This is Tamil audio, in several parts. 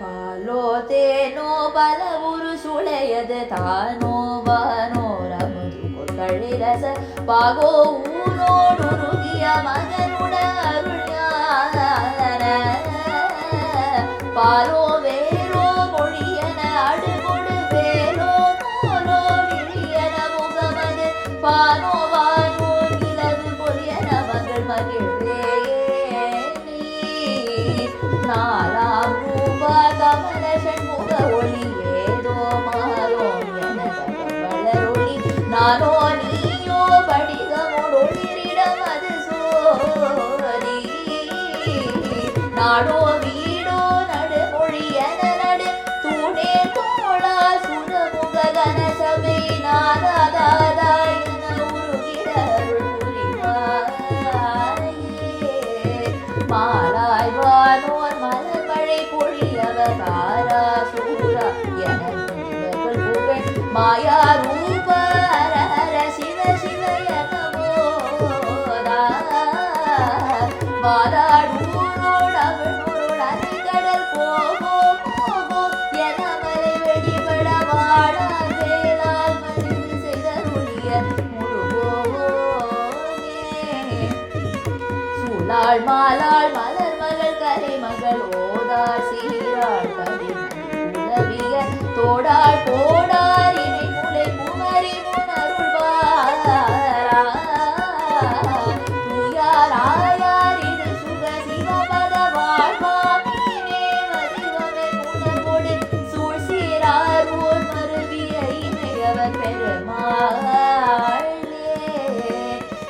ಪಾಲೋ ತೇನೋ ಬಲವುರು ಸುಳೆಯದ ತಾನೋ ಬಾನೋ ರಮದು ಕೊತ್ತಳಿರಸ ಪಾಗೋ ಊನೋಡುರುಗಿಯ ಮಗನುಡ ಅರುಳ್ಯಾನ ಪಾಲೋ வேரோ மொழியன அடுகொடு வேலோ மோலோ விழியன முகமது பானோ வானோ நிலவு பொலியன மகள் மகிழ்வே நாலாம் ரூபா கமல ஷண்முக ஒளி ஏதோ மாறோ எனதொளி நானோ நீயோ படிகமொழிரிடம் அது சோரி நாடோ வீடோ நடுமொழியன நடு தூணே தோளா சுரமுக கனசபை நாதாதாதா என உருகிட அருள் புரிவாயே மாலாய் வானோர் மலர் மழை பொழியவ காரா சூரா என புகழ் மாயா ரூப ஹர ஹர சிவ சிவ என போதா வாதாடூரோடு அவனோடு அரைக்கடல் போகோ போகோ என மலை வெடிபட வாழார் வேளால் மறிந்து செய்தருளிய முருகோனே சூழாள் மாலாள் மலர் மகள் கரை மகள் ஓதார் சீராள் கதிர்விய தோடாள் போடார் இணை முளை குமரி முனருள்வாரா தூயார் ஆயார் இது சுக சிவபத வாழ்வாமீனே மதிவமை முனர்கொடு சூழ் சீரார் ஓர் மருவிய இமையவர் பெருமாளே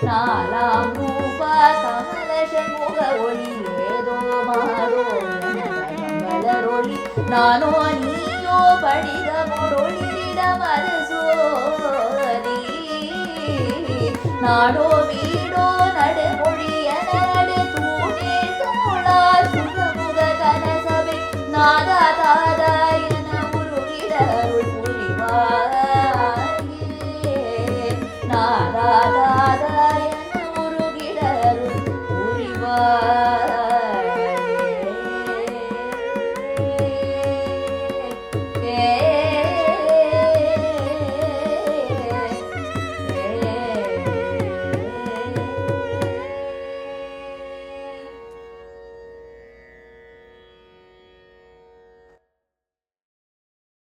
நாலாம் ரூபா கமல ஷண்முக ஒளி ஏதோ மாறோ மலரொளி நானோ நீயோ படிகமொழிரிடம் அது சோதி நாடோ வீடோ